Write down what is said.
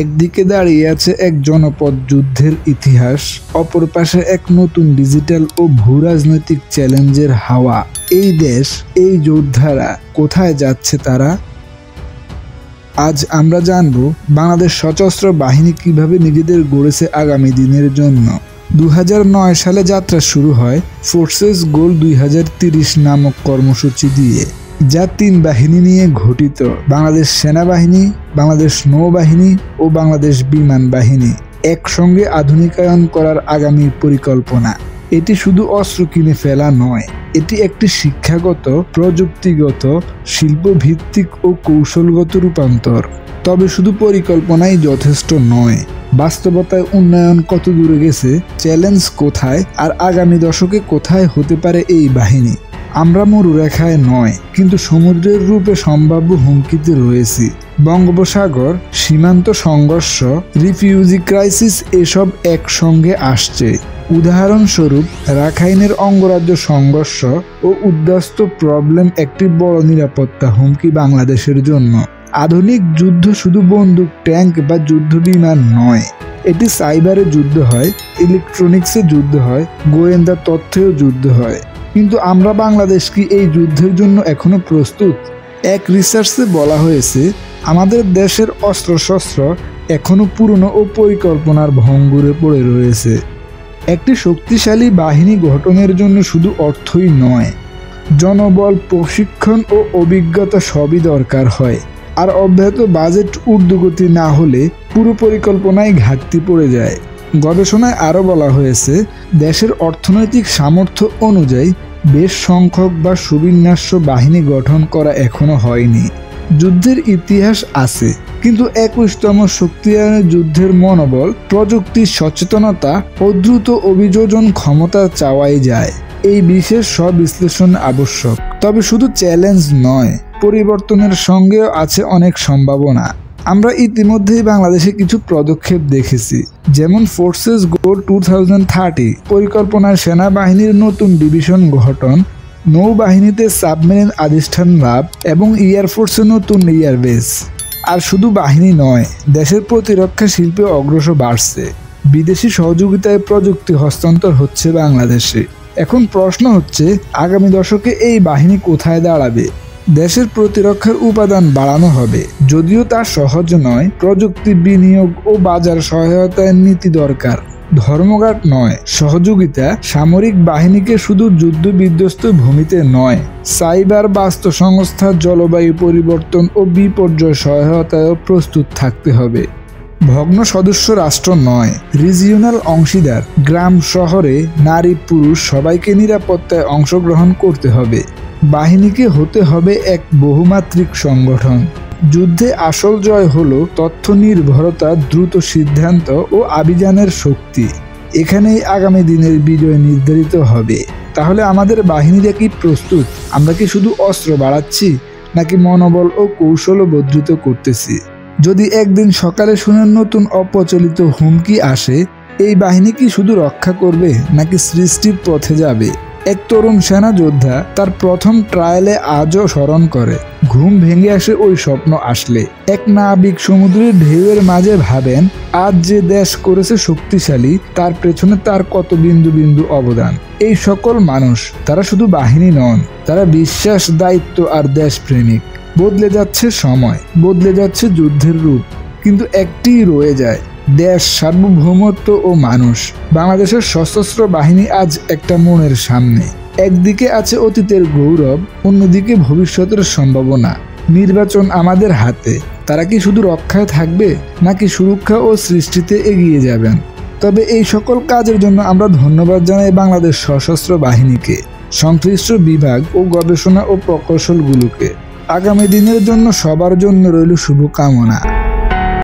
একদিকে দাঁড়িয়ে আছে এক জনপদ যুদ্ধের ইতিহাস, অপর পাশে এক নতুন ডিজিটাল ও ভূরাজনৈতিক চ্যালেঞ্জের হাওয়া। এই দেশ, এই যোদ্ধারা কোথায় যাচ্ছে তারা? আজ আমরা জানব বাংলাদেশ সশস্ত্র বাহিনী কিভাবে নিজেদের গড়েছে আগামী দিনের জন্য। 2009 সালে যাত্রা শুরু হয় ফোর্সেস গোল 2030 নামক কর্মসূচি দিয়ে, যা 3 বাহিনী নিয়ে গঠিত: বাংলাদেশ সেনাবাহিনী, বাংলাদেশ নৌবাহিনী ও বাংলাদেশ বিমান বাহিনী একসঙ্গে আধুনিকায়ন করার আগামী পরিকল্পনা। এটি শুধু অস্ত্র কিনে ফেলা নয়, এটি একটি শিক্ষাগত, প্রযুক্তিগত, শিল্পভিত্তিক ও কৌশলগত রূপান্তর। তবে শুধু পরিকল্পনাই যথেষ্ট নয়, বাস্তবতায় উন্নয়ন কত দূরে গেছে, চ্যালেঞ্জ কোথায়, আর আগামী দশকে কোথায় হতে পারে এই বাহিনী। আমরা মরুরেখায় নয়, কিন্তু সমুদ্রের রূপে সম্ভাব্য হুমকিতে রয়েছি। বঙ্গোপসাগর, সীমান্ত সংঘর্ষ, রিফিউজি ক্রাইসিস এসব একসঙ্গে আসছে। উদাহরণস্বরূপ, রাখাইনের অঙ্গরাজ্য সংঘর্ষ ও উদ্বাস্তু প্রবলেম একটি বড় নিরাপত্তা হুমকি বাংলাদেশের জন্য। আধুনিক যুদ্ধ শুধু বন্দুক, ট্যাঙ্ক বা যুদ্ধ বিমান নয়, এটি সাইবারে যুদ্ধ হয়, ইলেকট্রনিক্সে যুদ্ধ হয়, গোয়েন্দা তথ্যেও যুদ্ধ হয়। কিন্তু আমরা বাংলাদেশ কি এই যুদ্ধের জন্য এখনো প্রস্তুত? এক রিসার্চে বলা হয়েছে, আমাদের দেশের অস্ত্রশস্ত্র এখনো পুরনো ও পরিকল্পনার ভঙ্গুরে পড়ে রয়েছে। একটি শক্তিশালী বাহিনী গঠনের জন্য শুধু অর্থই নয়, জনবল, প্রশিক্ষণ ও অভিজ্ঞতা সবই দরকার হয়। আর অব্যাহত বাজেট ঊর্ধ্বগতি না হলে পুরো পরিকল্পনায় ঘাটতি পড়ে যায়। গবেষণায় আরও বলা হয়েছে, দেশের অর্থনৈতিক সামর্থ্য অনুযায়ী বেশ সংখ্যক বা সুবিন্যাস্য বাহিনী গঠন করা এখনো হয়নি। যুদ্ধের ইতিহাস আছে, কিন্তু 21তম শক্তিয়ায়নের যুদ্ধের মনোবল, প্রযুক্তির সচেতনতা ও দ্রুত অভিযোজন ক্ষমতা চাওয়াই যায়। এই বিশেষ বিশ্লেষণ আবশ্যক। তবে শুধু চ্যালেঞ্জ নয়, পরিবর্তনের সঙ্গেও আছে অনেক সম্ভাবনা। আমরা ইতিমধ্যেই বাংলাদেশে কিছু পদক্ষেপ দেখেছি, যেমন ফোর্সেস গোল 2030 পরিকল্পনায় সেনাবাহিনীর নতুন ডিভিশন গঠন, নৌবাহিনীতে সাবমেরিন আধিষ্ঠান লাভ এবং এয়ারফোর্সে নতুন এয়ারবেস। আর শুধু বাহিনী নয়, দেশের প্রতিরক্ষা শিল্পে অগ্রসর বাড়ছে। বিদেশি সহযোগিতায় প্রযুক্তি হস্তান্তর হচ্ছে বাংলাদেশে। এখন প্রশ্ন হচ্ছে, আগামী দশকে এই বাহিনী কোথায় দাঁড়াবে? দেশের প্রতিরক্ষার উপাদান বাড়ানো হবে, যদিও তা সহজ নয়। প্রযুক্তি বিনিয়োগ ও বাজার সহায়তার নীতি দরকার। ধর্মঘাট নয়, সহযোগিতা। সামরিক বাহিনীকে শুধু যুদ্ধ বিধ্বস্ত ভূমিতে নয়, সাইবার, বাস্তু সংস্থা, জলবায়ু পরিবর্তন ও বিপর্যয় সহায়তায়ও প্রস্তুত থাকতে হবে। ভগ্ন সদস্য রাষ্ট্র নয়, রিজিওনাল অংশীদার। গ্রাম শহরে, নারী পুরুষ সবাইকে নিরাপত্তায় অংশগ্রহণ করতে হবে। বাহিনীকে হতে হবে এক বহুমাত্রিক সংগঠন। যুদ্ধে আসল জয় হলো তথ্য নির্ভরতা, দ্রুত সিদ্ধান্ত ও অভিযানের শক্তি। এখানেই আগামী দিনের বিজয় নির্ধারিত হবে। তাহলে আমাদের বাহিনীরা কি প্রস্তুত? আমরা কি শুধু অস্ত্র বাড়াচ্ছি, নাকি মনোবল ও কৌশলও বর্ধিত করতেছি? যদি একদিন সকালে শুনে নতুন অপ্রচলিত হুমকি আসে, এই বাহিনী কি শুধু রক্ষা করবে, নাকি সৃষ্টির পথে যাবে? এক তরুণ সেনা যোদ্ধা তার প্রথম ট্রায়ালে আজও স্মরণ করে। ঘুম ভেঙে আসে ওই স্বপ্ন আসলে। এক নাবিক সমুদ্রের ঢেউয়ের মাঝে ভাবেন, আজ যে দেশ করেছে শক্তিশালী, তার পেছনে তার কত বিন্দু বিন্দু অবদান। এই সকল মানুষ, তারা শুধু বাহিনী নন, তারা বিশ্বাস, দায়িত্ব আর দেশপ্রেমিক। বদলে যাচ্ছে সময়, বদলে যাচ্ছে যুদ্ধের রূপ, কিন্তু একটিই রয়ে যায়: দেশ, সার্বভৌমত্ব ও মানুষ। বাংলাদেশের সশস্ত্র বাহিনী আজ একটা মনের সামনে। একদিকে আছে অতীতের গৌরব, অন্যদিকে ভবিষ্যতের সম্ভাবনা। নির্বাচন আমাদের হাতে। তারা কি শুধু রক্ষায় থাকবে, নাকি সুরক্ষা ও সৃষ্টিতে এগিয়ে যাবেন? তবে এই সকল কাজের জন্য আমরা ধন্যবাদ জানাই বাংলাদেশ সশস্ত্র বাহিনীকে, সংশ্লিষ্ট বিভাগ ও গবেষণা ও প্রকৌশলগুলোকে। আগামী দিনের জন্য সবার জন্য রইল শুভকামনা।